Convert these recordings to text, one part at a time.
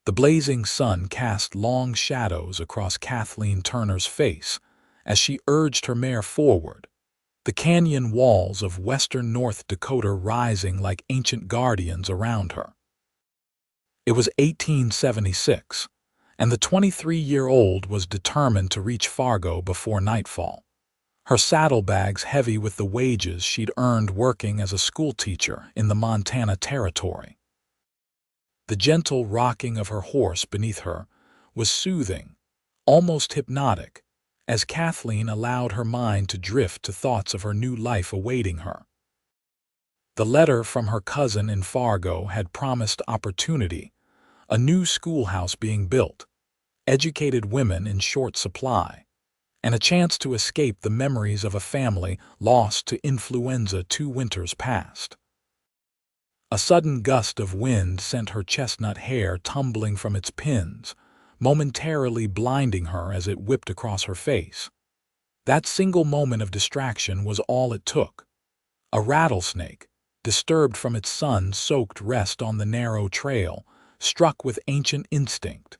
The blazing sun cast long shadows across Kathleen Turner's face as she urged her mare forward, the canyon walls of western North Dakota rising like ancient guardians around her. It was 1876, and the 23-year-old was determined to reach Fargo before nightfall, her saddlebags heavy with the wages she'd earned working as a schoolteacher in the Montana Territory. The gentle rocking of her horse beneath her was soothing, almost hypnotic, as Kathleen allowed her mind to drift to thoughts of her new life awaiting her. The letter from her cousin in Fargo had promised opportunity, a new schoolhouse being built, educated women in short supply, and a chance to escape the memories of a family lost to influenza 2 winters past. A sudden gust of wind sent her chestnut hair tumbling from its pins, momentarily blinding her as it whipped across her face. That single moment of distraction was all it took. A rattlesnake, disturbed from its sun-soaked rest on the narrow trail, struck with ancient instinct.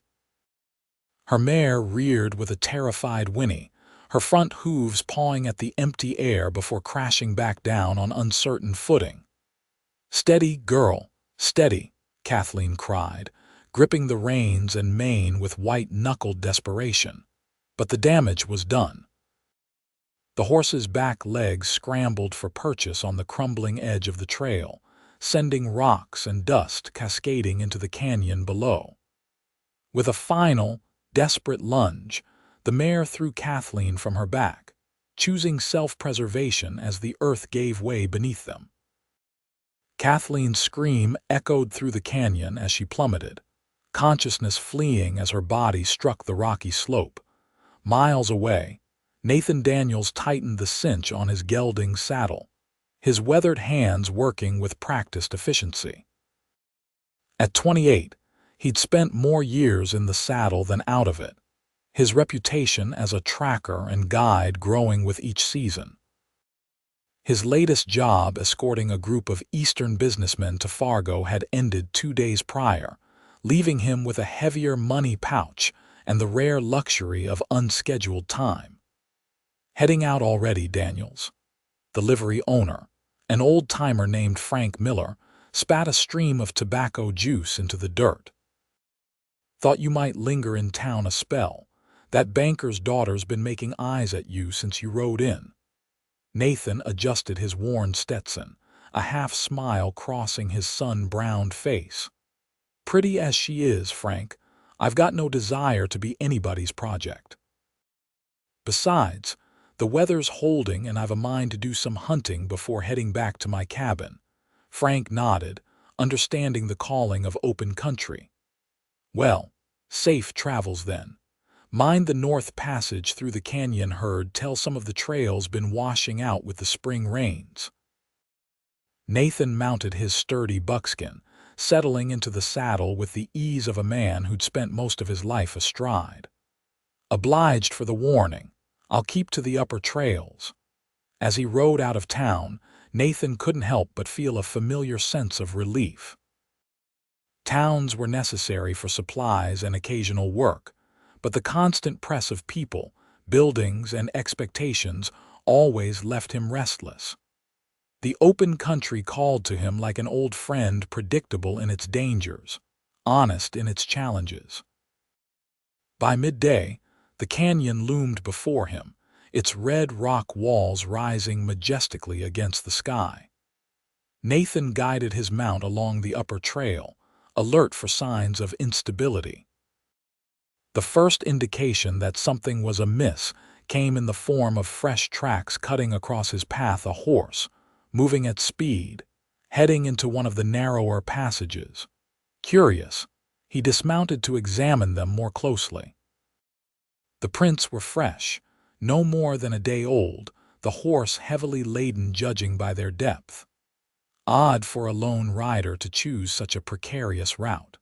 Her mare reared with a terrified whinny, her front hooves pawing at the empty air before crashing back down on uncertain footing. "Steady, girl, steady," Kathleen cried, gripping the reins and mane with white-knuckled desperation. But the damage was done. The horse's back legs scrambled for purchase on the crumbling edge of the trail, sending rocks and dust cascading into the canyon below. With a final, desperate lunge, the mare threw Kathleen from her back, choosing self-preservation as the earth gave way beneath them. Kathleen's scream echoed through the canyon as she plummeted, consciousness fleeing as her body struck the rocky slope. Miles away, Nathan Daniels tightened the cinch on his gelding saddle, his weathered hands working with practiced efficiency. At 28, he'd spent more years in the saddle than out of it, his reputation as a tracker and guide growing with each season. His latest job escorting a group of Eastern businessmen to Fargo had ended 2 days prior, leaving him with a heavier money pouch and the rare luxury of unscheduled time. Heading out already, Daniels, the livery owner, an old-timer named Frank Miller, spat a stream of tobacco juice into the dirt. "Thought you might linger in town a spell. That banker's daughter's been making eyes at you since you rode in." Nathan adjusted his worn Stetson, a half-smile crossing his sun-browned face. "Pretty as she is, Frank, I've got no desire to be anybody's project. Besides, the weather's holding and I've a mind to do some hunting before heading back to my cabin." Frank nodded, understanding the calling of open country. "Well, safe travels then. Mind the North Passage through the canyon herd till some of the trail's been washing out with the spring rains." Nathan mounted his sturdy buckskin, settling into the saddle with the ease of a man who'd spent most of his life astride. "Obliged for the warning. I'll keep to the upper trails." As he rode out of town, Nathan couldn't help but feel a familiar sense of relief. Towns were necessary for supplies and occasional work, but the constant press of people, buildings, and expectations always left him restless. The open country called to him like an old friend, predictable in its dangers, honest in its challenges. By midday, the canyon loomed before him, its red rock walls rising majestically against the sky. Nathan guided his mount along the upper trail, alert for signs of instability. The first indication that something was amiss came in the form of fresh tracks cutting across his path, a horse, moving at speed, heading into one of the narrower passages. Curious, he dismounted to examine them more closely. The prints were fresh, no more than a day old, the horse heavily laden judging by their depth. Odd for a lone rider to choose such a precarious route.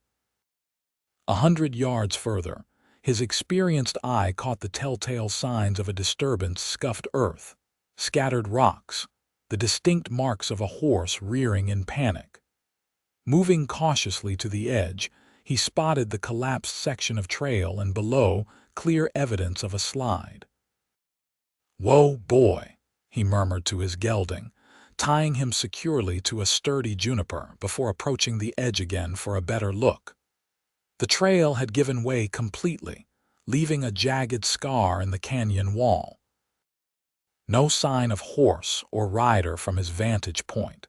100 yards further, his experienced eye caught the telltale signs of a disturbance: scuffed earth, scattered rocks, the distinct marks of a horse rearing in panic. Moving cautiously to the edge, he spotted the collapsed section of trail and below, clear evidence of a slide. "Whoa, boy," he murmured to his gelding, tying him securely to a sturdy juniper before approaching the edge again for a better look. The trail had given way completely, leaving a jagged scar in the canyon wall. No sign of horse or rider from his vantage point,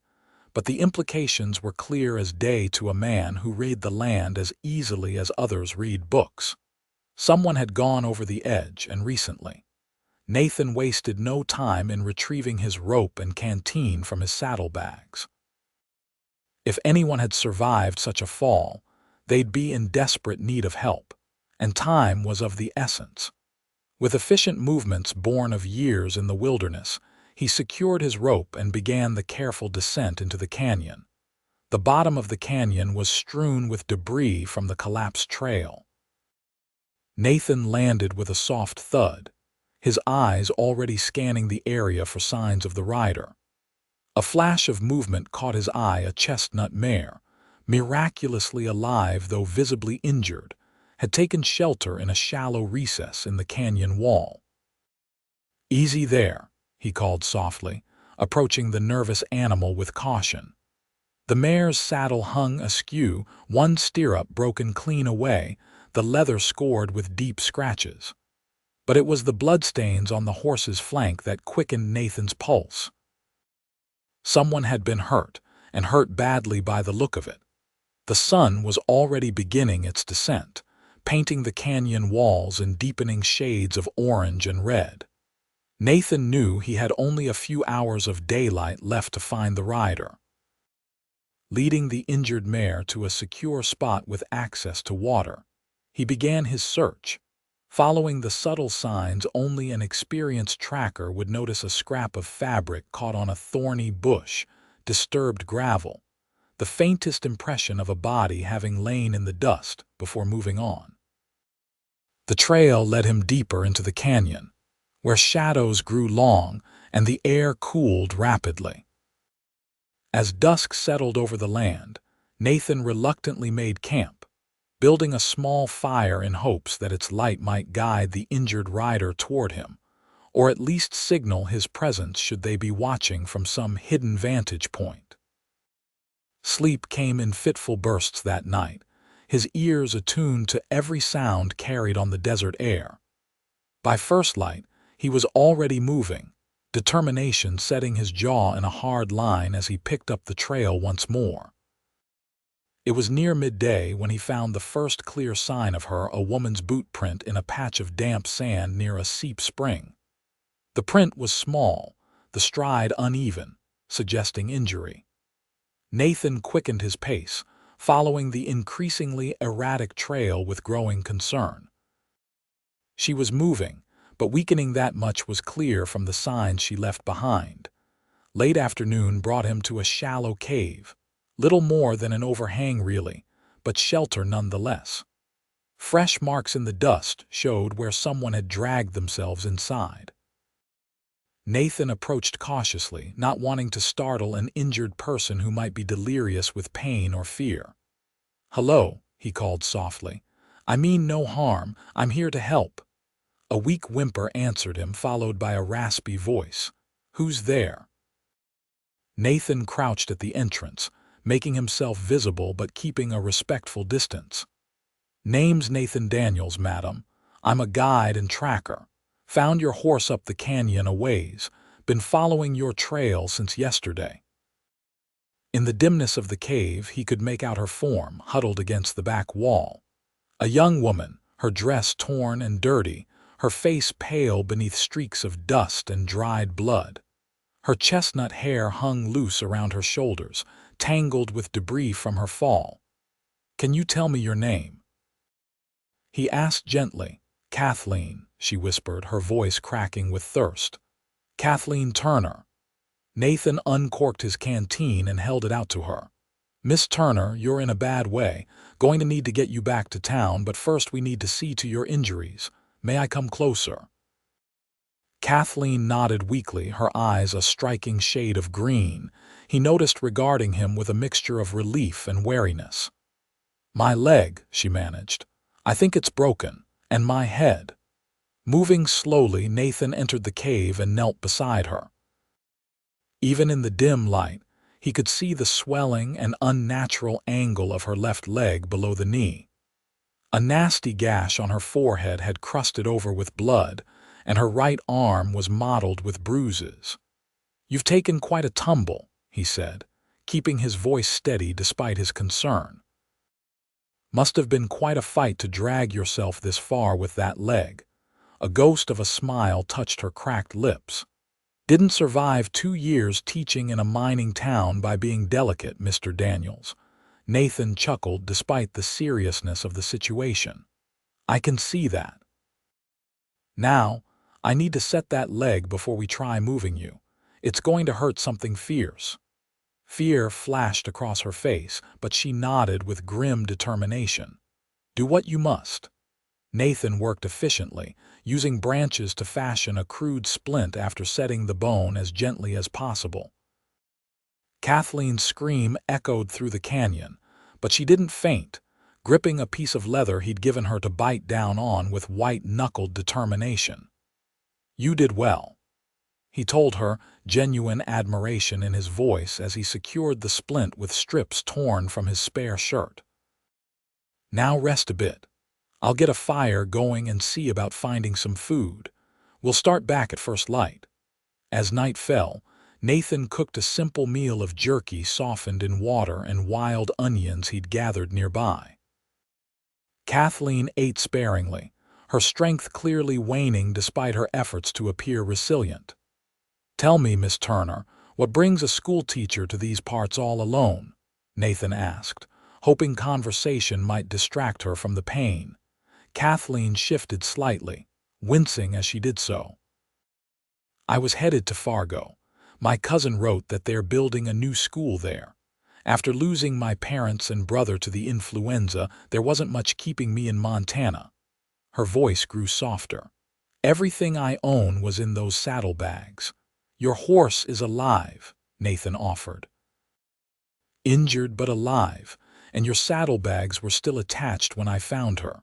but the implications were clear as day to a man who read the land as easily as others read books. Someone had gone over the edge, and recently. Nathan wasted no time in retrieving his rope and canteen from his saddlebags. If anyone had survived such a fall, they'd be in desperate need of help, and time was of the essence. With efficient movements born of years in the wilderness, he secured his rope and began the careful descent into the canyon. The bottom of the canyon was strewn with debris from the collapsed trail. Nathan landed with a soft thud, his eyes already scanning the area for signs of the rider. A flash of movement caught his eye: a chestnut mare, miraculously alive though visibly injured, had taken shelter in a shallow recess in the canyon wall. "Easy there," he called softly, approaching the nervous animal with caution. The mare's saddle hung askew, one stirrup broken clean away, the leather scored with deep scratches. But it was the bloodstains on the horse's flank that quickened Nathan's pulse. Someone had been hurt, and hurt badly by the look of it. The sun was already beginning its descent, painting the canyon walls in deepening shades of orange and red. Nathan knew he had only a few hours of daylight left to find the rider. Leading the injured mare to a secure spot with access to water, he began his search. Following the subtle signs only an experienced tracker would notice: a scrap of fabric caught on a thorny bush, disturbed gravel, the faintest impression of a body having lain in the dust before moving on. The trail led him deeper into the canyon, where shadows grew long and the air cooled rapidly. As dusk settled over the land, Nathan reluctantly made camp, building a small fire in hopes that its light might guide the injured rider toward him, or at least signal his presence should they be watching from some hidden vantage point. Sleep came in fitful bursts that night, his ears attuned to every sound carried on the desert air. By first light, he was already moving, determination setting his jaw in a hard line as he picked up the trail once more. It was near midday when he found the first clear sign of her: a woman's boot print in a patch of damp sand near a steep spring. The print was small, the stride uneven, suggesting injury. Nathan quickened his pace, following the increasingly erratic trail with growing concern. She was moving, but weakening. That much was clear from the signs she left behind. Late afternoon brought him to a shallow cave, little more than an overhang really, but shelter nonetheless. Fresh marks in the dust showed where someone had dragged themselves inside. Nathan approached cautiously, not wanting to startle an injured person who might be delirious with pain or fear. "Hello," he called softly. "I mean no harm. I'm here to help." A weak whimper answered him, followed by a raspy voice. "Who's there?" Nathan crouched at the entrance, making himself visible but keeping a respectful distance. "Name's Nathan Daniels, madam. I'm a guide and tracker. Found your horse up the canyon a ways. Been following your trail since yesterday." In the dimness of the cave, he could make out her form, huddled against the back wall. A young woman, her dress torn and dirty, her face pale beneath streaks of dust and dried blood. Her chestnut hair hung loose around her shoulders, tangled with debris from her fall. "Can you tell me your name?" he asked gently. "Kathleen," she whispered, her voice cracking with thirst. "Kathleen Turner." Nathan uncorked his canteen and held it out to her. "Miss Turner, you're in a bad way. Going to need to get you back to town, but first we need to see to your injuries. May I come closer?" Kathleen nodded weakly, her eyes a striking shade of green. He noticed, regarding him with a mixture of relief and wariness. "My leg," she managed. "I think it's broken. And my head." Moving slowly, Nathan entered the cave and knelt beside her. Even in the dim light, he could see the swelling and unnatural angle of her left leg below the knee. A nasty gash on her forehead had crusted over with blood, and her right arm was mottled with bruises. "You've taken quite a tumble," he said, keeping his voice steady despite his concern. "Must have been quite a fight to drag yourself this far with that leg." A ghost of a smile touched her cracked lips. "Didn't survive 2 years teaching in a mining town by being delicate, Mr. Daniels." Nathan chuckled despite the seriousness of the situation. "I can see that. Now, I need to set that leg before we try moving you. It's going to hurt something fierce." Fear flashed across her face, but she nodded with grim determination. "Do what you must." Nathan worked efficiently, using branches to fashion a crude splint after setting the bone as gently as possible. Kathleen's scream echoed through the canyon, but she didn't faint, gripping a piece of leather he'd given her to bite down on with white-knuckled determination. "You did well," he told her, genuine admiration in his voice as he secured the splint with strips torn from his spare shirt. "Now rest a bit. I'll get a fire going and see about finding some food. We'll start back at first light." As night fell, Nathan cooked a simple meal of jerky softened in water and wild onions he'd gathered nearby. Kathleen ate sparingly, her strength clearly waning despite her efforts to appear resilient. "Tell me, Miss Turner, what brings a schoolteacher to these parts all alone?" Nathan asked, hoping conversation might distract her from the pain. Kathleen shifted slightly, wincing as she did so. "I was headed to Fargo. My cousin wrote that they're building a new school there. After losing my parents and brother to the influenza, there wasn't much keeping me in Montana." Her voice grew softer. "Everything I own was in those saddlebags." "Your horse is alive," Nathan offered. "Injured but alive, and your saddlebags were still attached when I found her."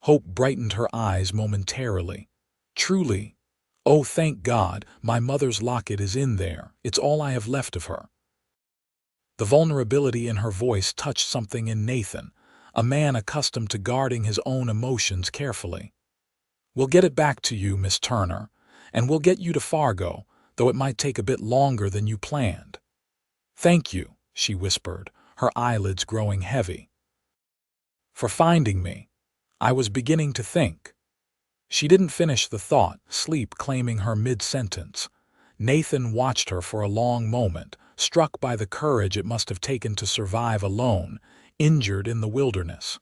Hope brightened her eyes momentarily. "Truly? Oh, thank God, my mother's locket is in there. It's all I have left of her." The vulnerability in her voice touched something in Nathan, a man accustomed to guarding his own emotions carefully. "We'll get it back to you, Miss Turner, and we'll get you to Fargo, though it might take a bit longer than you planned." "Thank you," she whispered, her eyelids growing heavy. "For finding me. I was beginning to think." She didn't finish the thought, sleep claiming her mid-sentence. Nathan watched her for a long moment, struck by the courage it must have taken to survive alone, injured in the wilderness.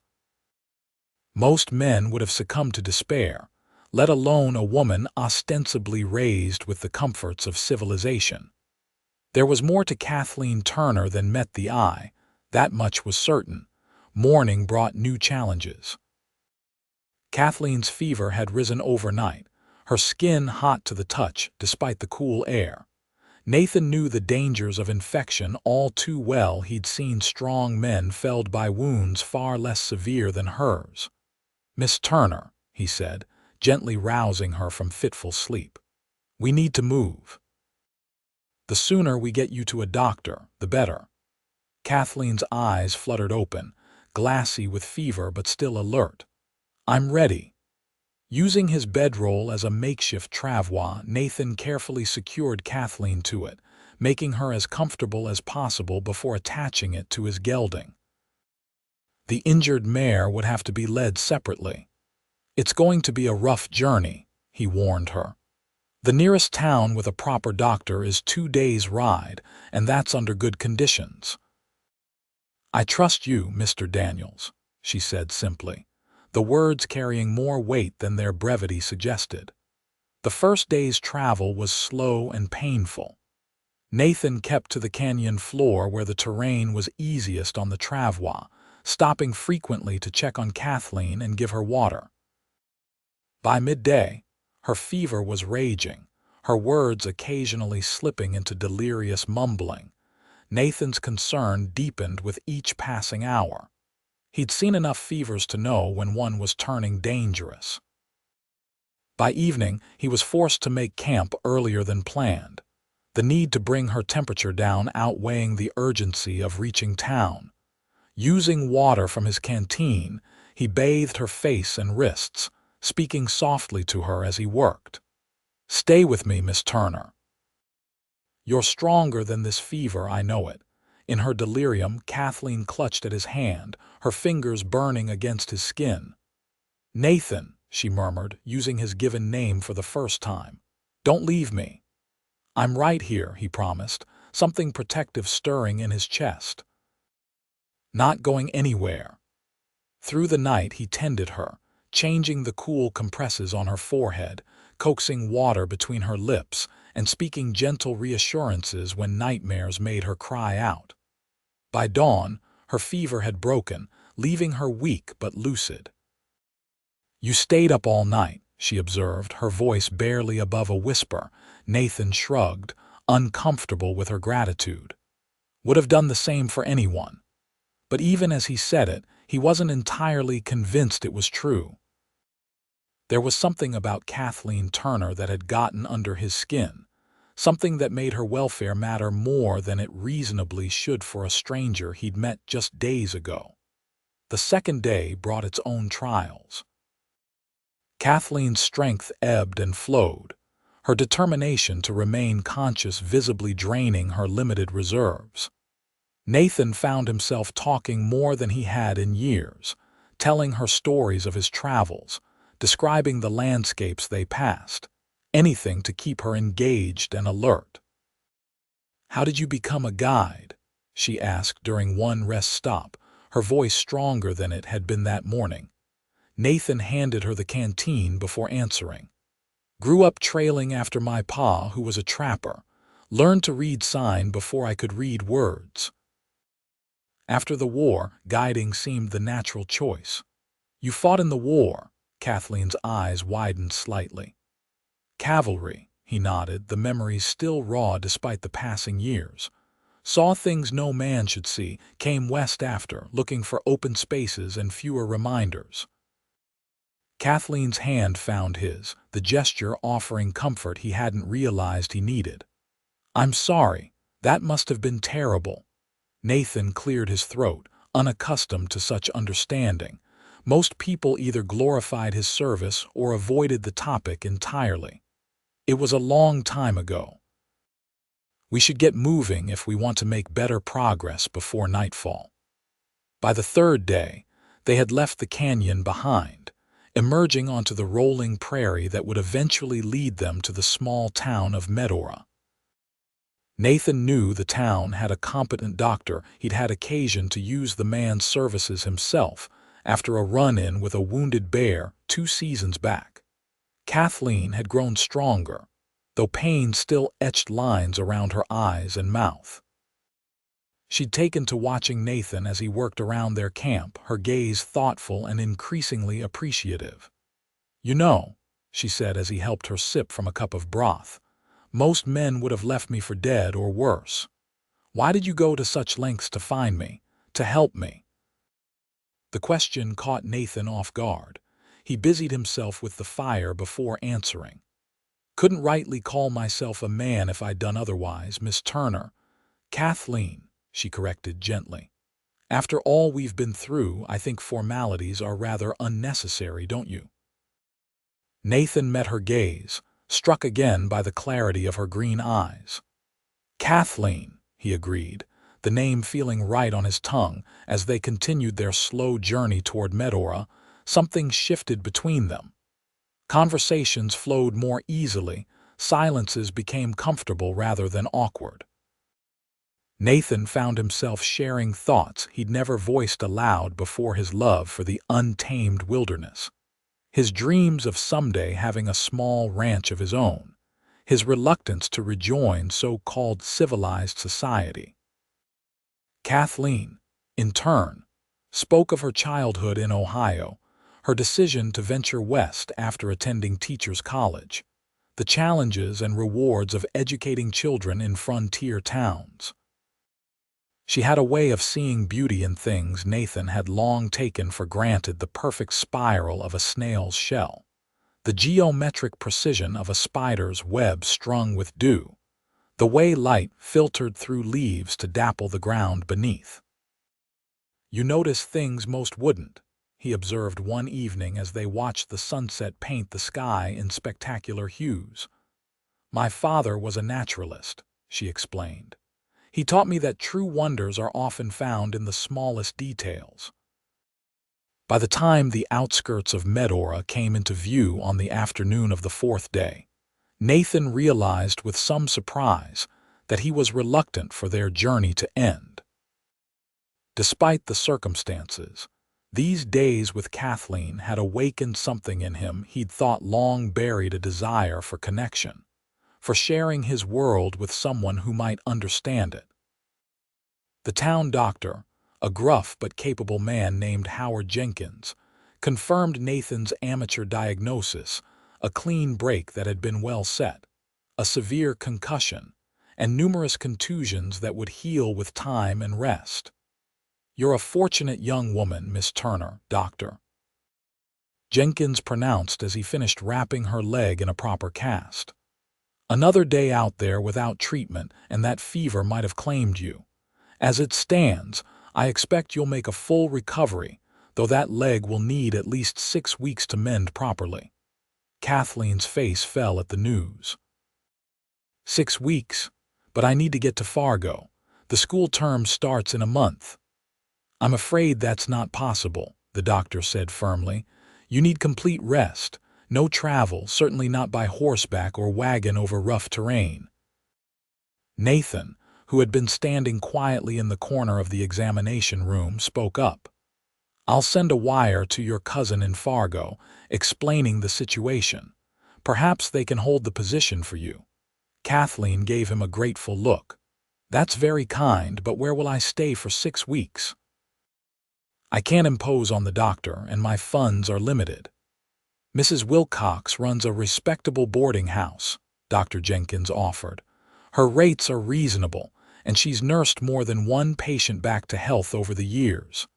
Most men would have succumbed to despair, let alone a woman ostensibly raised with the comforts of civilization. There was more to Kathleen Turner than met the eye, that much was certain. Morning brought new challenges. Kathleen's fever had risen overnight, her skin hot to the touch despite the cool air. Nathan knew the dangers of infection all too well. He'd seen strong men felled by wounds far less severe than hers. "Miss Turner," he said, gently rousing her from fitful sleep, "we need to move. The sooner we get you to a doctor, the better." Kathleen's eyes fluttered open, glassy with fever but still alert. "I'm ready." Using his bedroll as a makeshift travois, Nathan carefully secured Kathleen to it, making her as comfortable as possible before attaching it to his gelding. The injured mare would have to be led separately. "It's going to be a rough journey," he warned her. "The nearest town with a proper doctor is 2 days' ride, and that's under good conditions." "I trust you, Mr. Daniels," she said simply, the words carrying more weight than their brevity suggested. The first day's travel was slow and painful. Nathan kept to the canyon floor where the terrain was easiest on the travois, stopping frequently to check on Kathleen and give her water. By midday, her fever was raging, her words occasionally slipping into delirious mumbling. Nathan's concern deepened with each passing hour. He'd seen enough fevers to know when one was turning dangerous. By evening, he was forced to make camp earlier than planned, the need to bring her temperature down outweighing the urgency of reaching town. Using water from his canteen, he bathed her face and wrists, speaking softly to her as he worked. "Stay with me, Miss Turner. You're stronger than this fever, I know it." In her delirium, Kathleen clutched at his hand, her fingers burning against his skin. "Nathan," she murmured, using his given name for the first time. "Don't leave me." "I'm right here," he promised, something protective stirring in his chest. "Not going anywhere." Through the night he tended her, changing the cool compresses on her forehead, coaxing water between her lips, and speaking gentle reassurances when nightmares made her cry out. By dawn, her fever had broken, leaving her weak but lucid. "You stayed up all night," she observed, her voice barely above a whisper. Nathan shrugged, uncomfortable with her gratitude. Would have done the same for anyone. But even as he said it, he wasn't entirely convinced it was true. There was something about Kathleen Turner that had gotten under his skin, something that made her welfare matter more than it reasonably should for a stranger he'd met just days ago. The second day brought its own trials. Kathleen's strength ebbed and flowed, her determination to remain conscious visibly draining her limited reserves. Nathan found himself talking more than he had in years, telling her stories of his travels, describing the landscapes they passed, anything to keep her engaged and alert. "How did you become a guide?" she asked during one rest stop, her voice stronger than it had been that morning. Nathan handed her the canteen before answering. "Grew up trailing after my pa, who was a trapper. Learned to read sign before I could read words. After the war, guiding seemed the natural choice." "You fought in the war?" Kathleen's eyes widened slightly. "Cavalry," he nodded, the memories still raw despite the passing years. "Saw things no man should see, came west after, looking for open spaces and fewer reminders." Kathleen's hand found his, the gesture offering comfort he hadn't realized he needed. "I'm sorry. That must have been terrible." Nathan cleared his throat, unaccustomed to such understanding. Most people either glorified his service or avoided the topic entirely. "It was a long time ago. We should get moving if we want to make better progress before nightfall." By the third day, they had left the canyon behind, emerging onto the rolling prairie that would eventually lead them to the small town of Medora. Nathan knew the town had a competent doctor. He'd had occasion to use the man's services himself after a run-in with a wounded bear 2 seasons back. Kathleen had grown stronger, though pain still etched lines around her eyes and mouth. She'd taken to watching Nathan as he worked around their camp, her gaze thoughtful and increasingly appreciative. "You know," she said as he helped her sip from a cup of broth, "most men would have left me for dead or worse. Why did you go to such lengths to find me, to help me?" The question caught Nathan off guard. He busied himself with the fire before answering. "Couldn't rightly call myself a man if I'd done otherwise, Miss Turner." "Kathleen," she corrected gently. "After all we've been through, I think formalities are rather unnecessary, don't you?" Nathan met her gaze, struck again by the clarity of her green eyes. "Kathleen," he agreed, the name feeling right on his tongue. As they continued their slow journey toward Medora, something shifted between them. Conversations flowed more easily, silences became comfortable rather than awkward. Nathan found himself sharing thoughts he'd never voiced aloud before: his love for the untamed wilderness, his dreams of someday having a small ranch of his own, his reluctance to rejoin so-called civilized society. Kathleen, in turn, spoke of her childhood in Ohio, her decision to venture west after attending teachers' college, the challenges and rewards of educating children in frontier towns. She had a way of seeing beauty in things Nathan had long taken for granted: the perfect spiral of a snail's shell, the geometric precision of a spider's web strung with dew, the way light filtered through leaves to dapple the ground beneath. "You notice things most wouldn't," he observed one evening as they watched the sunset paint the sky in spectacular hues. "My father was a naturalist," she explained. "He taught me that true wonders are often found in the smallest details." By the time the outskirts of Medora came into view on the afternoon of the fourth day, Nathan realized with some surprise that he was reluctant for their journey to end. Despite the circumstances, these days with Kathleen had awakened something in him he'd thought long buried: a desire for connection, for sharing his world with someone who might understand it. The town doctor, a gruff but capable man named Howard Jenkins, confirmed Nathan's amateur diagnosis: a clean break that had been well set, a severe concussion, and numerous contusions that would heal with time and rest. "You're a fortunate young woman, Miss Turner, Doctor," Jenkins pronounced as he finished wrapping her leg in a proper cast. "Another day out there without treatment, and that fever might have claimed you. As it stands, I expect you'll make a full recovery, though that leg will need at least 6 weeks to mend properly." Kathleen's face fell at the news. 6 weeks? But I need to get to Fargo. The school term starts in a month." "I'm afraid that's not possible," the doctor said firmly. "You need complete rest. No travel, certainly not by horseback or wagon over rough terrain." Nathan, who had been standing quietly in the corner of the examination room, spoke up. "I'll send a wire to your cousin in Fargo, explaining the situation. Perhaps they can hold the position for you." Kathleen gave him a grateful look. "That's very kind, but where will I stay for 6 weeks? I can't impose on the doctor, and my funds are limited." "Mrs. Wilcox runs a respectable boarding house," Dr. Jenkins offered. "Her rates are reasonable, and she's nursed more than one patient back to health over the years."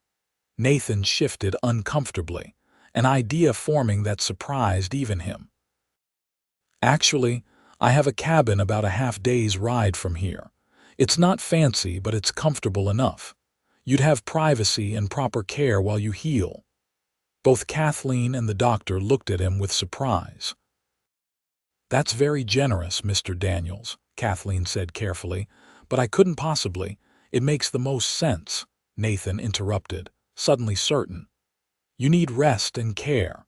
Nathan shifted uncomfortably, an idea forming that surprised even him. "Actually, I have a cabin about a half-day's ride from here. It's not fancy, but it's comfortable enough. You'd have privacy and proper care while you heal." Both Kathleen and the doctor looked at him with surprise. "That's very generous, Mr. Daniels," Kathleen said carefully, "but I couldn't possibly—" "It makes the most sense," Nathan interrupted, suddenly certain. "You need rest and care.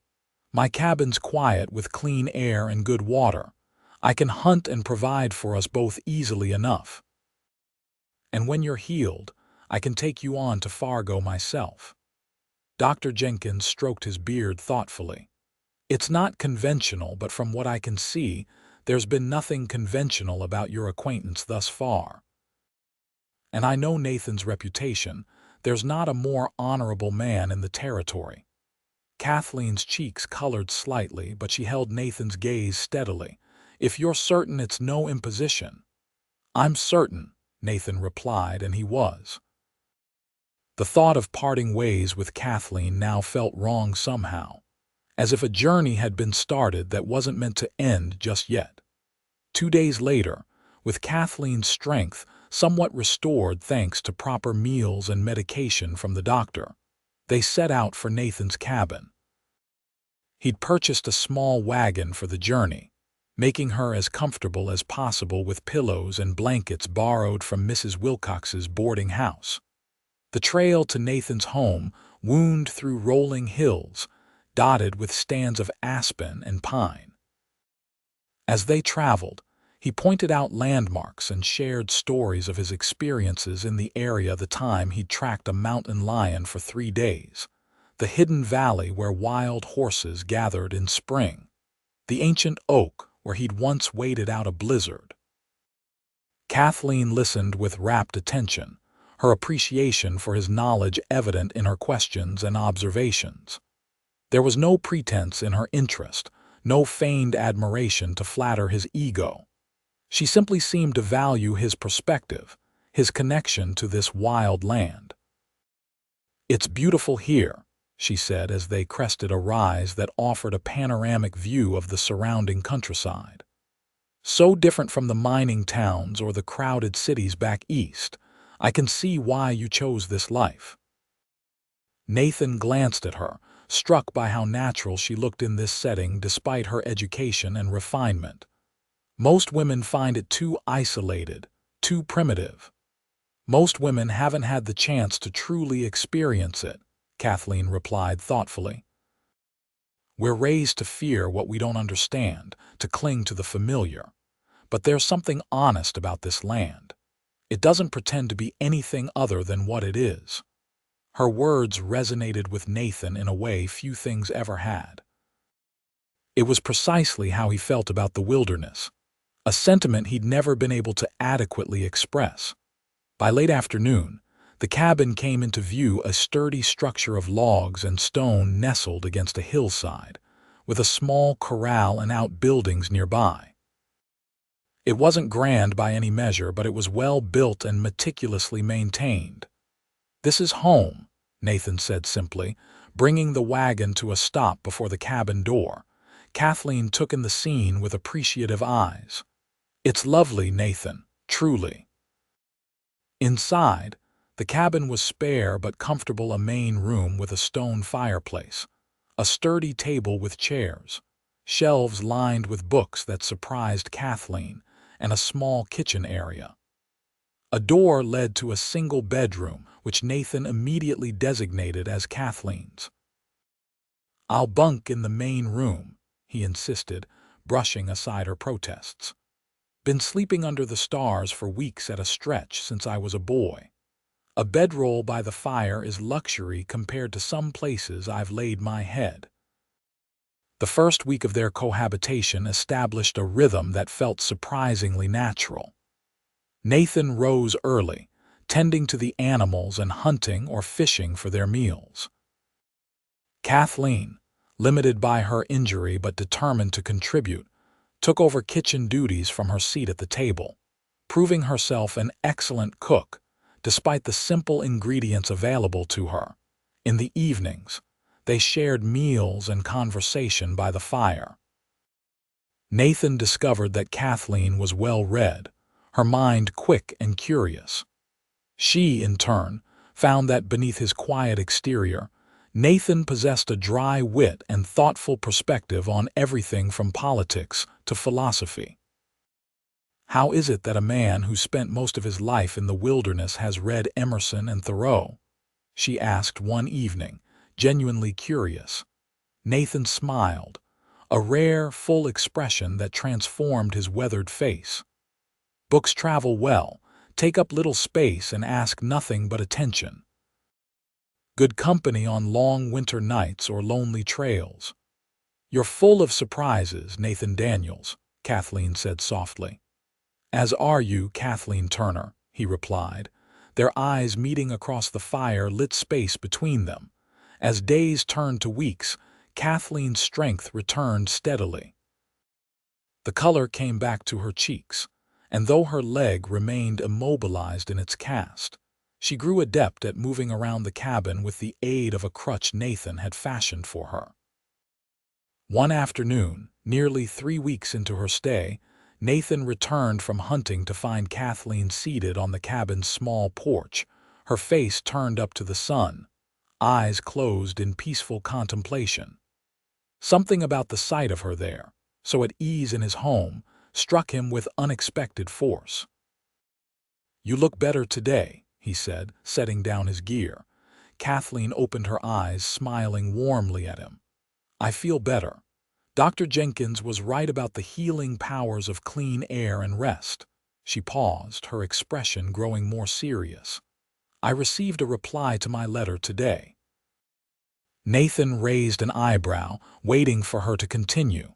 My cabin's quiet with clean air and good water. I can hunt and provide for us both easily enough. And when you're healed, I can take you on to Fargo myself." Dr. Jenkins stroked his beard thoughtfully. "It's not conventional, but from what I can see, there's been nothing conventional about your acquaintance thus far. And I know Nathan's reputation. There's not a more honorable man in the territory." Kathleen's cheeks colored slightly, but she held Nathan's gaze steadily. "If you're certain it's no imposition—" "I'm certain," Nathan replied, and he was. The thought of parting ways with Kathleen now felt wrong somehow, as if a journey had been started that wasn't meant to end just yet. 2 days later, with Kathleen's strength somewhat restored thanks to proper meals and medication from the doctor, they set out for Nathan's cabin. He'd purchased a small wagon for the journey, making her as comfortable as possible with pillows and blankets borrowed from Mrs. Wilcox's boarding house. The trail to Nathan's home wound through rolling hills, dotted with stands of aspen and pine. As they traveled, he pointed out landmarks and shared stories of his experiences in the area: the time he'd tracked a mountain lion for 3 days, the hidden valley where wild horses gathered in spring, the ancient oak where he'd once waited out a blizzard. Kathleen listened with rapt attention, her appreciation for his knowledge evident in her questions and observations. There was no pretense in her interest, no feigned admiration to flatter his ego. She simply seemed to value his perspective, his connection to this wild land. "It's beautiful here," she said as they crested a rise that offered a panoramic view of the surrounding countryside. "So different from the mining towns or the crowded cities back east. I can see why you chose this life." Nathan glanced at her, struck by how natural she looked in this setting despite her education and refinement. "Most women find it too isolated, too primitive." "Most women haven't had the chance to truly experience it," Kathleen replied thoughtfully. "We're raised to fear what we don't understand, to cling to the familiar. But there's something honest about this land. It doesn't pretend to be anything other than what it is." Her words resonated with Nathan in a way few things ever had. It was precisely how he felt about the wilderness, a sentiment he'd never been able to adequately express. By late afternoon, the cabin came into view, a sturdy structure of logs and stone nestled against a hillside, with a small corral and outbuildings nearby. It wasn't grand by any measure, but it was well built and meticulously maintained. "This is home," Nathan said simply, bringing the wagon to a stop before the cabin door. Kathleen took in the scene with appreciative eyes. "It's lovely, Nathan, truly." Inside, the cabin was spare but comfortable, a main room with a stone fireplace, a sturdy table with chairs, shelves lined with books that surprised Kathleen, and a small kitchen area. A door led to a single bedroom, which Nathan immediately designated as Kathleen's. "I'll bunk in the main room," he insisted, brushing aside her protests. "Been sleeping under the stars for weeks at a stretch since I was a boy. A bedroll by the fire is luxury compared to some places I've laid my head." The first week of their cohabitation established a rhythm that felt surprisingly natural. Nathan rose early, tending to the animals and hunting or fishing for their meals. Kathleen, limited by her injury but determined to contribute, took over kitchen duties from her seat at the table, proving herself an excellent cook, despite the simple ingredients available to her. In the evenings, they shared meals and conversation by the fire. Nathan discovered that Kathleen was well-read, her mind quick and curious. She, in turn, found that beneath his quiet exterior, Nathan possessed a dry wit and thoughtful perspective on everything from politics to philosophy. "How is it that a man who spent most of his life in the wilderness has read Emerson and Thoreau?" she asked one evening, genuinely curious. Nathan smiled, a rare, full expression that transformed his weathered face. "Books travel well, take up little space, and ask nothing but attention. Good company on long winter nights or lonely trails." "You're full of surprises, Nathan Daniels," Kathleen said softly. "As are you, Kathleen Turner," he replied, their eyes meeting across the fire-lit space between them. As days turned to weeks, Kathleen's strength returned steadily. The color came back to her cheeks, and though her leg remained immobilized in its cast, she grew adept at moving around the cabin with the aid of a crutch Nathan had fashioned for her. One afternoon, nearly 3 weeks into her stay, Nathan returned from hunting to find Kathleen seated on the cabin's small porch, her face turned up to the sun, eyes closed in peaceful contemplation. Something about the sight of her there, so at ease in his home, struck him with unexpected force. "You look better today," he said, setting down his gear. Kathleen opened her eyes, smiling warmly at him. "I feel better. Dr. Jenkins was right about the healing powers of clean air and rest." She paused, her expression growing more serious. "I received a reply to my letter today." Nathan raised an eyebrow, waiting for her to continue.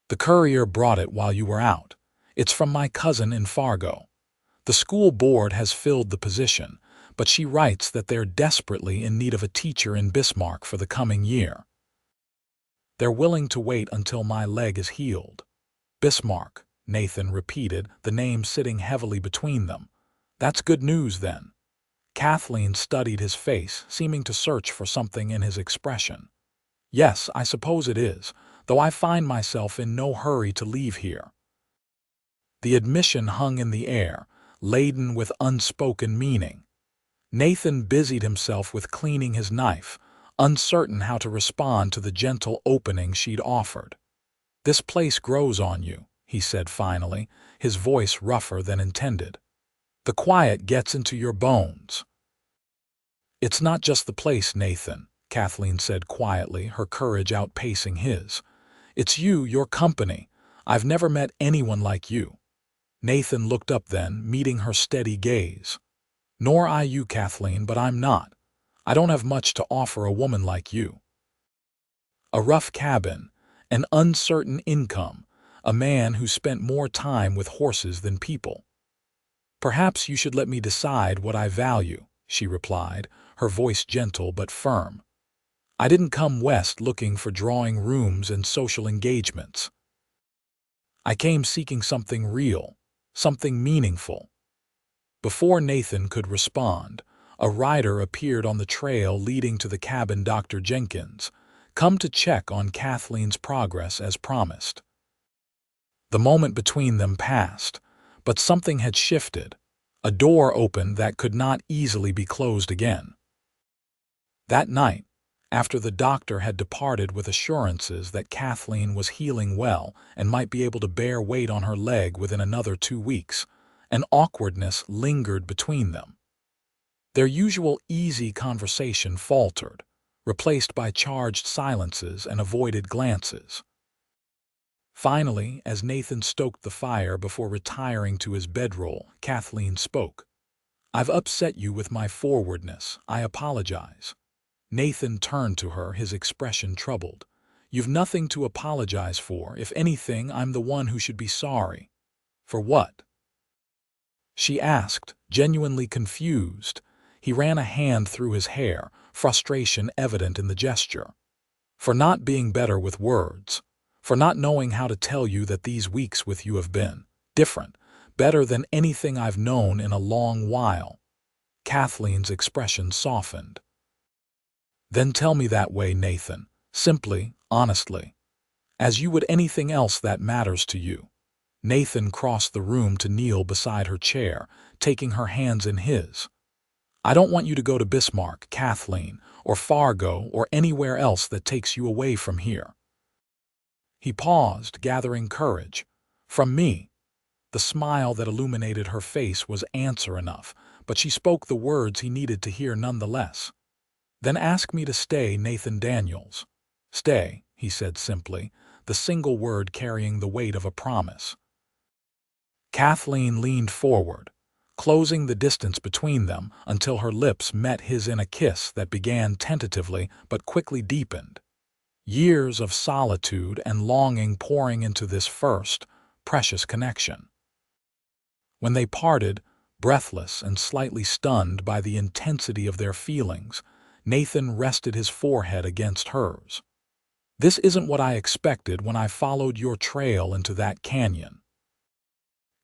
"The courier brought it while you were out. It's from my cousin in Fargo. The school board has filled the position, but she writes that they're desperately in need of a teacher in Bismarck for the coming year. They're willing to wait until my leg is healed." "Bismarck," Nathan repeated, the name sitting heavily between them. That's good news, then. Kathleen studied his face, seeming to search for something in his expression. Yes, I suppose it is, though I find myself in no hurry to leave here. The admission hung in the air, laden with unspoken meaning. Nathan busied himself with cleaning his knife, uncertain how to respond to the gentle opening she'd offered. "This place grows on you," he said finally, his voice rougher than intended. "The quiet gets into your bones." "It's not just the place, Nathan," Kathleen said quietly, her courage outpacing his. "It's you, your company. I've never met anyone like you." Nathan looked up then, meeting her steady gaze. "Nor I you, Kathleen, but I'm not. I don't have much to offer a woman like you. A rough cabin, an uncertain income, a man who spent more time with horses than people." "Perhaps you should let me decide what I value," she replied, her voice gentle but firm. "I didn't come west looking for drawing rooms and social engagements. I came seeking something real, something meaningful." Before Nathan could respond, a rider appeared on the trail leading to the cabin. Dr. Jenkins, come to check on Kathleen's progress as promised. The moment between them passed, but something had shifted. A door opened that could not easily be closed again. That night, after the doctor had departed with assurances that Kathleen was healing well and might be able to bear weight on her leg within another 2 weeks, an awkwardness lingered between them. Their usual easy conversation faltered, replaced by charged silences and avoided glances. Finally, as Nathan stoked the fire before retiring to his bedroll, Kathleen spoke. "I've upset you with my forwardness. I apologize." Nathan turned to her, his expression troubled. "You've nothing to apologize for. If anything, I'm the one who should be sorry." "For what?" she asked, genuinely confused. He ran a hand through his hair, frustration evident in the gesture. "For not being better with words. For not knowing how to tell you that these weeks with you have been different, better than anything I've known in a long while." Kathleen's expression softened. "Then tell me that way, Nathan, simply, honestly, as you would anything else that matters to you." Nathan crossed the room to kneel beside her chair, taking her hands in his. "I don't want you to go to Bismarck, Kathleen, or Fargo, or anywhere else that takes you away from here." He paused, gathering courage. "From me." The smile that illuminated her face was answer enough, but she spoke the words he needed to hear nonetheless. "Then ask me to stay, Nathan Daniels." "Stay," he said simply, the single word carrying the weight of a promise. Kathleen leaned forward, closing the distance between them until her lips met his in a kiss that began tentatively but quickly deepened. Years of solitude and longing pouring into this first, precious connection. When they parted, breathless and slightly stunned by the intensity of their feelings, Nathan rested his forehead against hers. "This isn't what I expected when I followed your trail into that canyon."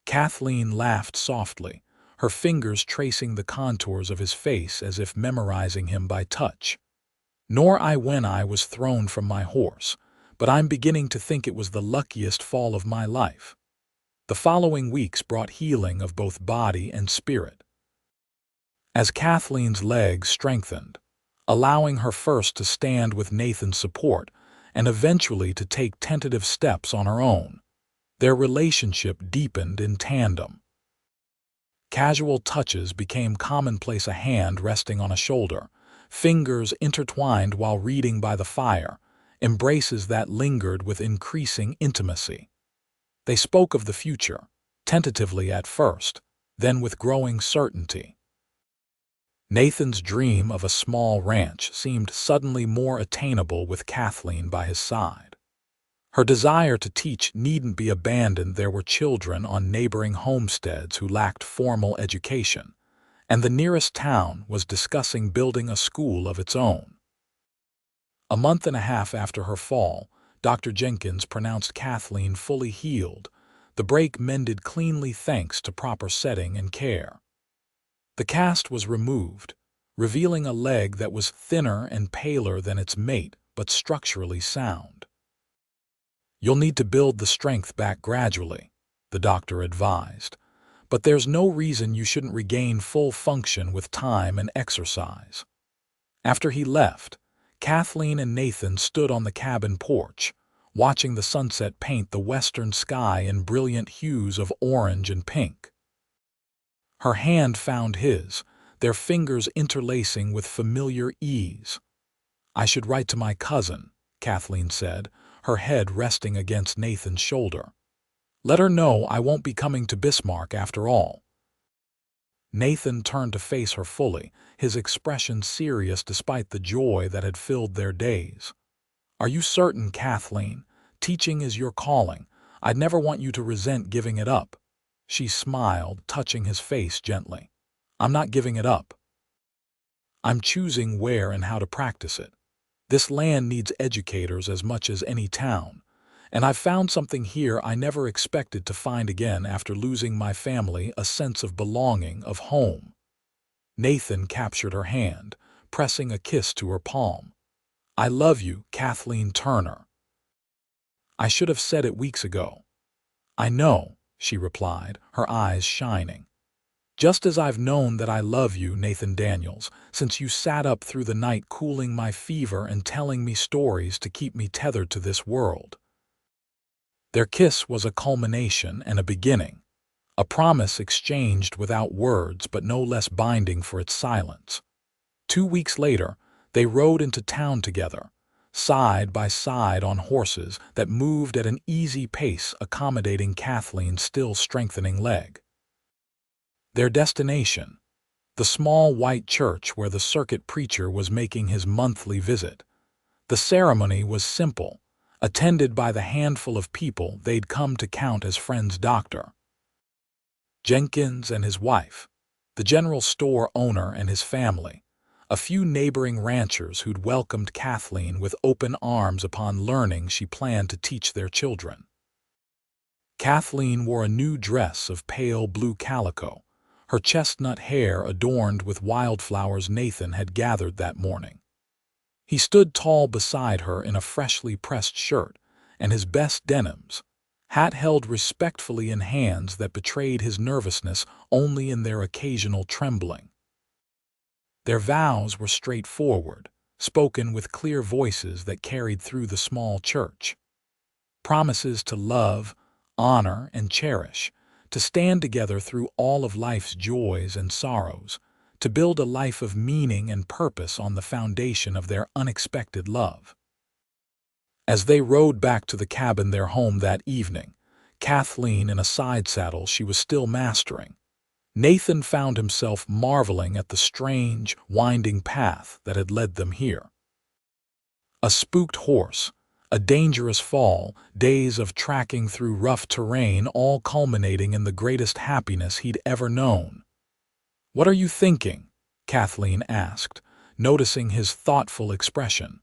Kathleen laughed softly, her fingers tracing the contours of his face as if memorizing him by touch. "Nor I when I was thrown from my horse, but I'm beginning to think it was the luckiest fall of my life." The following weeks brought healing of both body and spirit. As Kathleen's legs strengthened, allowing her first to stand with Nathan's support and eventually to take tentative steps on her own, their relationship deepened in tandem. Casual touches became commonplace, a hand resting on a shoulder, fingers intertwined while reading by the fire, embraces that lingered with increasing intimacy. They spoke of the future, tentatively at first, then with growing certainty. Nathan's dream of a small ranch seemed suddenly more attainable with Kathleen by his side. Her desire to teach needn't be abandoned. There were children on neighboring homesteads who lacked formal education, and the nearest town was discussing building a school of its own. A month and a half after her fall, Dr. Jenkins pronounced Kathleen fully healed, the break mended cleanly thanks to proper setting and care. The cast was removed, revealing a leg that was thinner and paler than its mate, but structurally sound. "You'll need to build the strength back gradually," the doctor advised, "but there's no reason you shouldn't regain full function with time and exercise." After he left, Kathleen and Nathan stood on the cabin porch, watching the sunset paint the western sky in brilliant hues of orange and pink. Her hand found his, their fingers interlacing with familiar ease. "I should write to my cousin," Kathleen said, her head resting against Nathan's shoulder. "Let her know I won't be coming to Bismarck after all." Nathan turned to face her fully, his expression serious despite the joy that had filled their days. "Are you certain, Kathleen? Teaching is your calling. I'd never want you to resent giving it up." She smiled, touching his face gently. "I'm not giving it up. I'm choosing where and how to practice it. This land needs educators as much as any town, and I've found something here I never expected to find again after losing my family, a sense of belonging, of home." Nathan captured her hand, pressing a kiss to her palm. "I love you, Kathleen Turner. I should have said it weeks ago." "I know," she replied, her eyes shining. "Just as I've known that I love you, Nathan Daniels, since you sat up through the night cooling my fever and telling me stories to keep me tethered to this world." Their kiss was a culmination and a beginning, a promise exchanged without words but no less binding for its silence. 2 weeks later, they rode into town together, side by side on horses that moved at an easy pace accommodating Kathleen's still strengthening leg. Their destination, the small white church where the circuit preacher was making his monthly visit. The ceremony was simple, attended by the handful of people they'd come to count as friends. Dr. Jenkins and his wife, the general store owner and his family, a few neighboring ranchers who'd welcomed Kathleen with open arms upon learning she planned to teach their children. Kathleen wore a new dress of pale blue calico, her chestnut hair adorned with wildflowers Nathan had gathered that morning. He stood tall beside her in a freshly pressed shirt and his best denims, hat held respectfully in hands that betrayed his nervousness only in their occasional trembling. Their vows were straightforward, spoken with clear voices that carried through the small church. Promises to love, honor, and cherish, to stand together through all of life's joys and sorrows, to build a life of meaning and purpose on the foundation of their unexpected love. As they rode back to the cabin, their home, that evening, Kathleen in a side saddle she was still mastering, Nathan found himself marveling at the strange, winding path that had led them here. A spooked horse, a dangerous fall, days of tracking through rough terrain, all culminating in the greatest happiness he'd ever known. "What are you thinking?" Kathleen asked, noticing his thoughtful expression.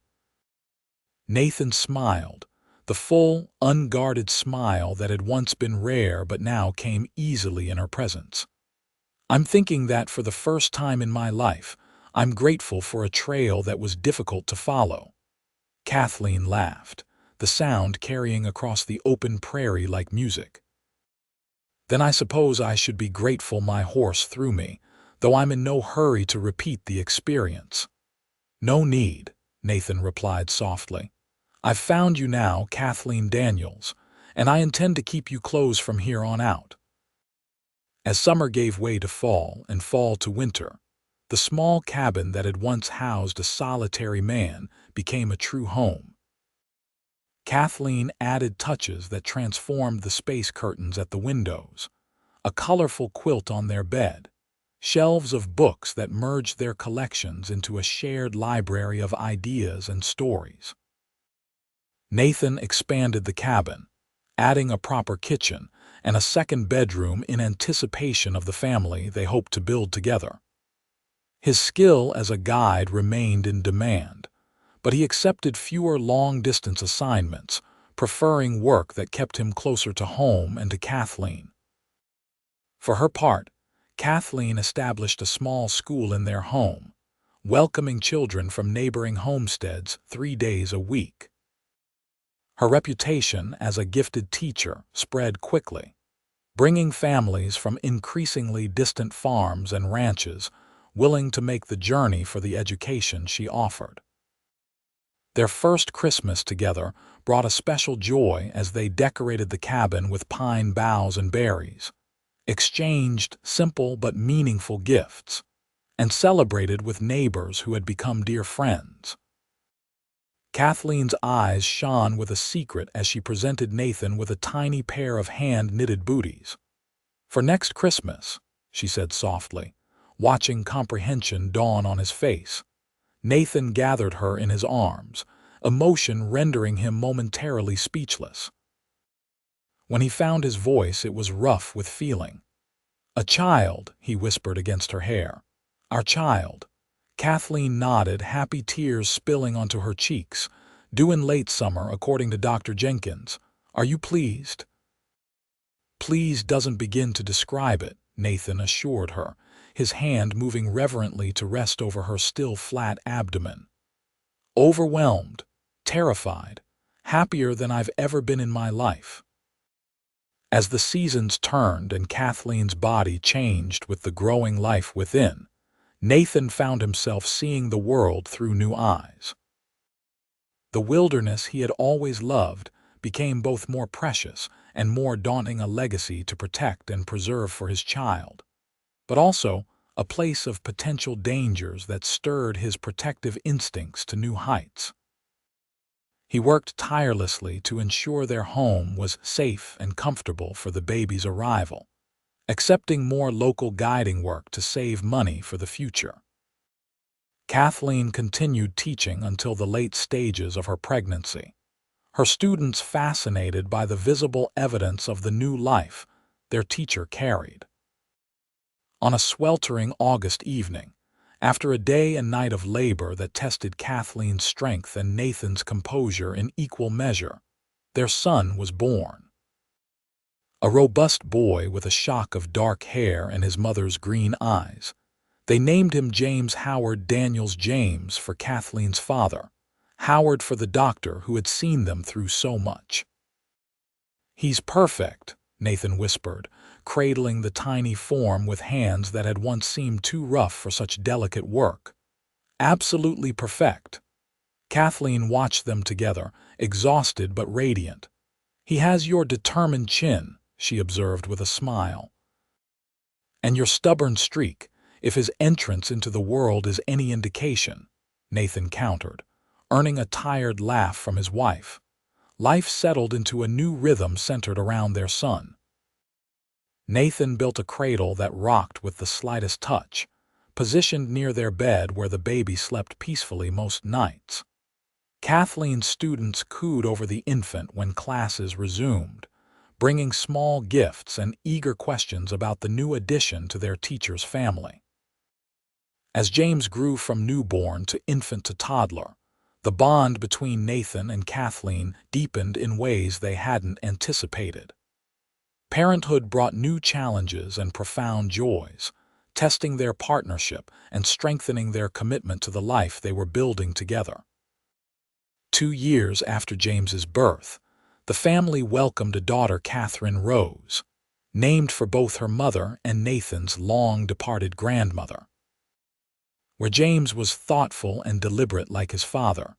Nathan smiled, the full, unguarded smile that had once been rare but now came easily in her presence. "I'm thinking that for the first time in my life, I'm grateful for a trail that was difficult to follow." Kathleen laughed, the sound carrying across the open prairie like music. "Then I suppose I should be grateful my horse threw me, though I'm in no hurry to repeat the experience." "No need," Nathan replied softly. "I've found you now, Kathleen Daniels, and I intend to keep you close from here on out." As summer gave way to fall and fall to winter, the small cabin that had once housed a solitary man became a true home. Kathleen added touches that transformed the space: curtains at the windows, a colorful quilt on their bed, shelves of books that merged their collections into a shared library of ideas and stories. Nathan expanded the cabin, adding a proper kitchen and a second bedroom in anticipation of the family they hoped to build together. His skill as a guide remained in demand, but he accepted fewer long-distance assignments, preferring work that kept him closer to home and to Kathleen. For her part, Kathleen established a small school in their home, welcoming children from neighboring homesteads 3 days a week. Her reputation as a gifted teacher spread quickly, bringing families from increasingly distant farms and ranches willing to make the journey for the education she offered. Their first Christmas together brought a special joy as they decorated the cabin with pine boughs and berries, exchanged simple but meaningful gifts, and celebrated with neighbors who had become dear friends. Kathleen's eyes shone with a secret as she presented Nathan with a tiny pair of hand-knitted booties. "For next Christmas," she said softly, watching comprehension dawn on his face. Nathan gathered her in his arms, emotion rendering him momentarily speechless. When he found his voice, it was rough with feeling. "A child," he whispered against her hair. "Our child." Kathleen nodded, happy tears spilling onto her cheeks. "Due in late summer, according to Dr. Jenkins. Are you pleased?" "Pleased doesn't begin to describe it," Nathan assured her, his hand moving reverently to rest over her still flat abdomen. "Overwhelmed, terrified, happier than I've ever been in my life." As the seasons turned and Kathleen's body changed with the growing life within, Nathan found himself seeing the world through new eyes. The wilderness he had always loved became both more precious and more daunting, a legacy to protect and preserve for his child, but also a place of potential dangers that stirred his protective instincts to new heights. He worked tirelessly to ensure their home was safe and comfortable for the baby's arrival, accepting more local guiding work to save money for the future. Kathleen continued teaching until the late stages of her pregnancy, her students fascinated by the visible evidence of the new life their teacher carried. On a sweltering August evening, after a day and night of labor that tested Kathleen's strength and Nathan's composure in equal measure, their son was born. A robust boy with a shock of dark hair and his mother's green eyes. They named him James Howard Daniels, James for Kathleen's father, Howard for the doctor who had seen them through so much. "He's perfect," Nathan whispered, cradling the tiny form with hands that had once seemed too rough for such delicate work. "Absolutely perfect." Kathleen watched them together, exhausted but radiant. "He has your determined chin," she observed with a smile. "And your stubborn streak, if his entrance into the world is any indication," Nathan countered, earning a tired laugh from his wife. Life settled into a new rhythm centered around their son. Nathan built a cradle that rocked with the slightest touch, positioned near their bed where the baby slept peacefully most nights. Kathleen's students cooed over the infant when classes resumed, bringing small gifts and eager questions about the new addition to their teacher's family. As James grew from newborn to infant to toddler, the bond between Nathan and Kathleen deepened in ways they hadn't anticipated. Parenthood brought new challenges and profound joys, testing their partnership and strengthening their commitment to the life they were building together. 2 years after James's birth, the family welcomed a daughter, Catherine Rose, named for both her mother and Nathan's long-departed grandmother. Where James was thoughtful and deliberate like his father,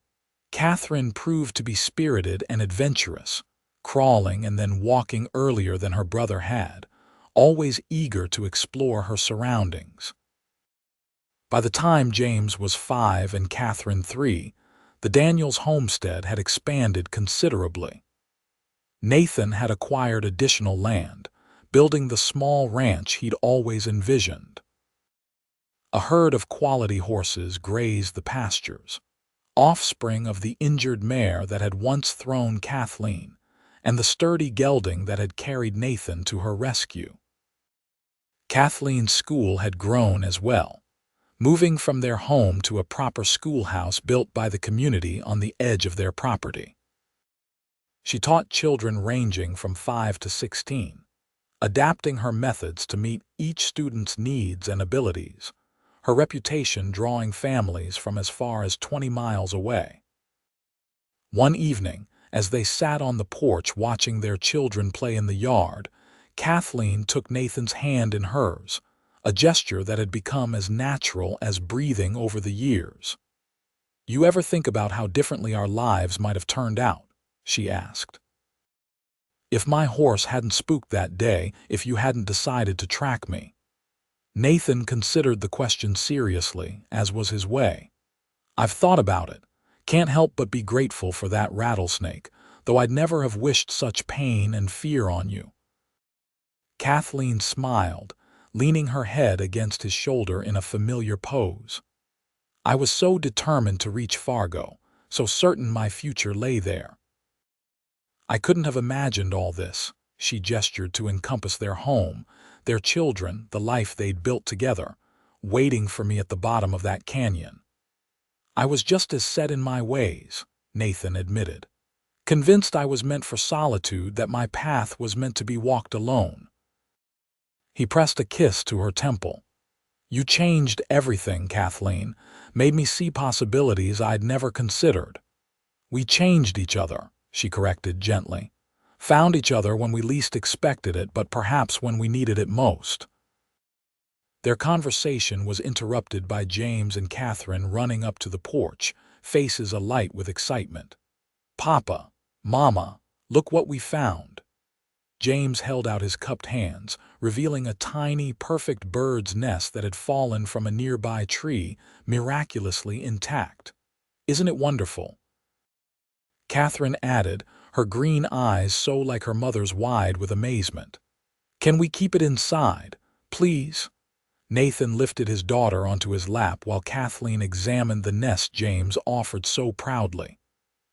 Catherine proved to be spirited and adventurous, crawling and then walking earlier than her brother had, always eager to explore her surroundings. By the time James was 5 and Catherine 3, the Daniels homestead had expanded considerably. Nathan had acquired additional land, building the small ranch he'd always envisioned. A herd of quality horses grazed the pastures, offspring of the injured mare that had once thrown Kathleen, and the sturdy gelding that had carried Nathan to her rescue. Kathleen's school had grown as well, moving from their home to a proper schoolhouse built by the community on the edge of their property. She taught children ranging from 5 to 16, adapting her methods to meet each student's needs and abilities, her reputation drawing families from as far as 20 miles away. One evening, as they sat on the porch watching their children play in the yard, Kathleen took Nathan's hand in hers, a gesture that had become as natural as breathing over the years. "You ever think about how differently our lives might have turned out?" she asked. "If my horse hadn't spooked that day, if you hadn't decided to track me?" Nathan considered the question seriously, as was his way. "I've thought about it. Can't help but be grateful for that rattlesnake, though I'd never have wished such pain and fear on you." Kathleen smiled, leaning her head against his shoulder in a familiar pose. "I was so determined to reach Fargo, so certain my future lay there. I couldn't have imagined all this," she gestured to encompass their home, their children, the life they'd built together, waiting for me at the bottom of that canyon. "I was just as set in my ways," Nathan admitted, "convinced I was meant for solitude, that my path was meant to be walked alone." He pressed a kiss to her temple. "You changed everything, Kathleen, made me see possibilities I'd never considered." "We changed each other," she corrected gently. "Found each other when we least expected it, but perhaps when we needed it most." Their conversation was interrupted by James and Catherine running up to the porch, faces alight with excitement. "Papa, Mama, look what we found." James held out his cupped hands, revealing a tiny, perfect bird's nest that had fallen from a nearby tree, miraculously intact. "Isn't it wonderful?" Catherine added, her green eyes so like her mother's wide with amazement. "Can we keep it inside, please?" Nathan lifted his daughter onto his lap while Kathleen examined the nest James offered so proudly.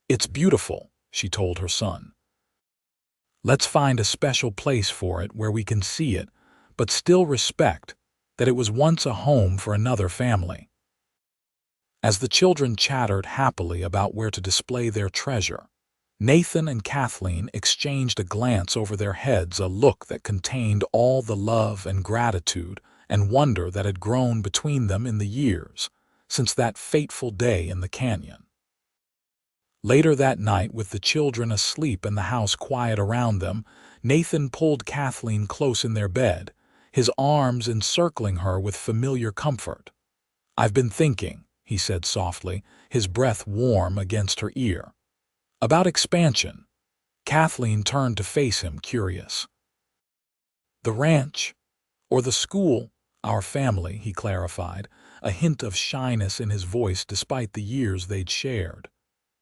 "It's beautiful," she told her son. "Let's find a special place for it where we can see it, but still respect that it was once a home for another family." As the children chattered happily about where to display their treasure, Nathan and Kathleen exchanged a glance over their heads, a look that contained all the love and gratitude and wonder that had grown between them in the years since that fateful day in the canyon. Later that night, with the children asleep and the house quiet around them, Nathan pulled Kathleen close in their bed, his arms encircling her with familiar comfort. "I've been thinking," he said softly, his breath warm against her ear. "About expansion." Kathleen turned to face him, curious. "The ranch, or the school, our family," he clarified, a hint of shyness in his voice despite the years they'd shared.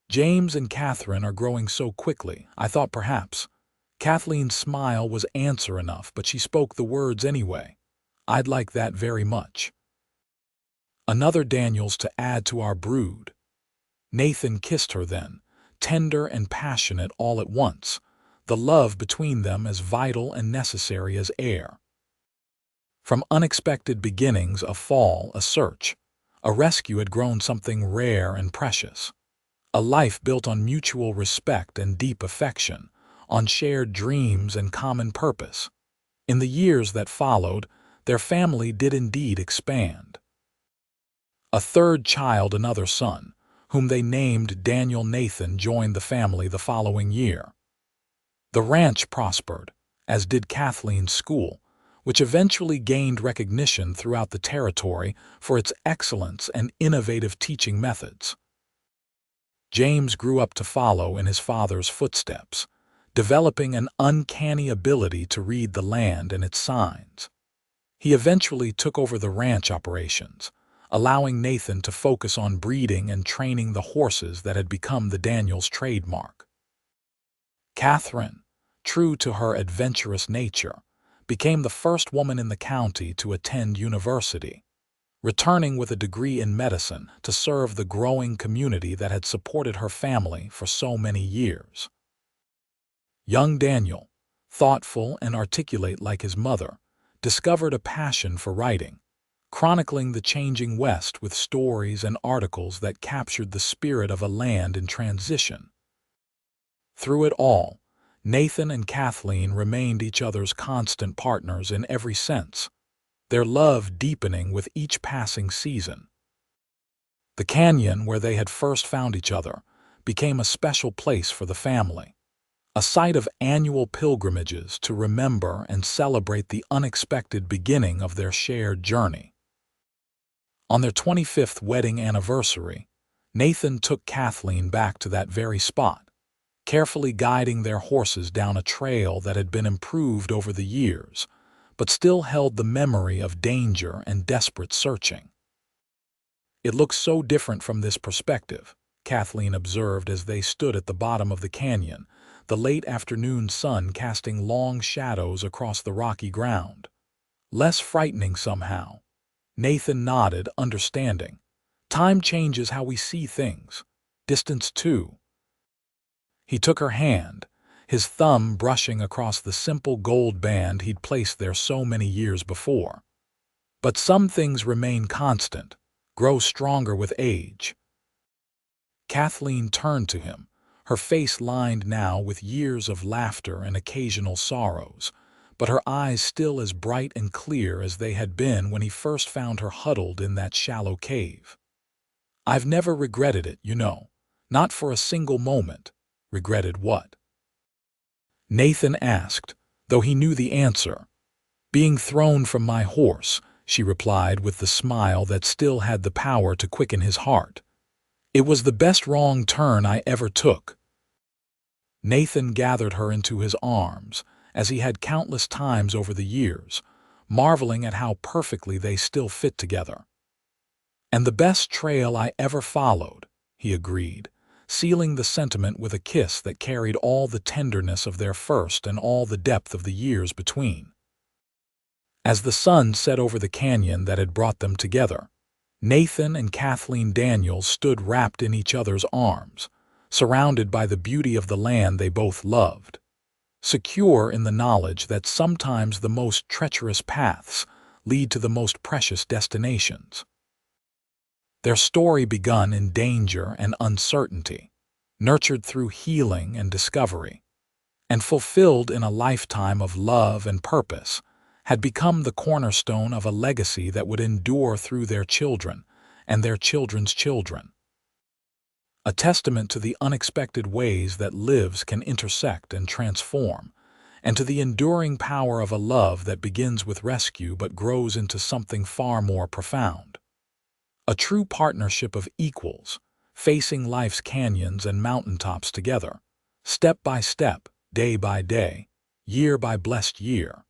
"James and Catherine are growing so quickly, I thought perhaps." Kathleen's smile was answer enough, but she spoke the words anyway. "I'd like that very much. Another Daniels to add to our brood." Nathan kissed her then, tender and passionate all at once, the love between them as vital and necessary as air. From unexpected beginnings, a fall, a search, a rescue had grown something rare and precious. A life built on mutual respect and deep affection, on shared dreams and common purpose. In the years that followed, their family did indeed expand. A third child, another son, whom they named Daniel Nathan, joined the family the following year. The ranch prospered, as did Kathleen's school, which eventually gained recognition throughout the territory for its excellence and innovative teaching methods. James grew up to follow in his father's footsteps, developing an uncanny ability to read the land and its signs. He eventually took over the ranch operations, allowing Nathan to focus on breeding and training the horses that had become the Daniels trademark. Catherine, true to her adventurous nature, became the first woman in the county to attend university, returning with a degree in medicine to serve the growing community that had supported her family for so many years. Young Daniel, thoughtful and articulate like his mother, discovered a passion for writing, chronicling the changing West with stories and articles that captured the spirit of a land in transition. Through it all, Nathan and Kathleen remained each other's constant partners in every sense, their love deepening with each passing season. The canyon where they had first found each other became a special place for the family, a site of annual pilgrimages to remember and celebrate the unexpected beginning of their shared journey. On their 25th wedding anniversary, Nathan took Kathleen back to that very spot, carefully guiding their horses down a trail that had been improved over the years, but still held the memory of danger and desperate searching. "It looks so different from this perspective," Kathleen observed as they stood at the bottom of the canyon, the late afternoon sun casting long shadows across the rocky ground. "Less frightening somehow." Nathan nodded, understanding. "Time changes how we see things. Distance too." He took her hand, his thumb brushing across the simple gold band he'd placed there so many years before. "But some things remain constant, grow stronger with age." Kathleen turned to him, her face lined now with years of laughter and occasional sorrows, but her eyes still as bright and clear as they had been when he first found her huddled in that shallow cave. "I've never regretted it, you know. Not for a single moment." "Regretted what?" Nathan asked, though he knew the answer. "Being thrown from my horse," she replied with the smile that still had the power to quicken his heart. "It was the best wrong turn I ever took." Nathan gathered her into his arms, as he had countless times over the years, marveling at how perfectly they still fit together. "And the best trail I ever followed," he agreed, sealing the sentiment with a kiss that carried all the tenderness of their first and all the depth of the years between. As the sun set over the canyon that had brought them together, Nathan and Kathleen Daniels stood wrapped in each other's arms, surrounded by the beauty of the land they both loved, secure in the knowledge that sometimes the most treacherous paths lead to the most precious destinations. Their story begun in danger and uncertainty, nurtured through healing and discovery, and fulfilled in a lifetime of love and purpose, had become the cornerstone of a legacy that would endure through their children and their children's children. A testament to the unexpected ways that lives can intersect and transform, and to the enduring power of a love that begins with rescue but grows into something far more profound. A true partnership of equals, facing life's canyons and mountaintops together, step by step, day by day, year by blessed year.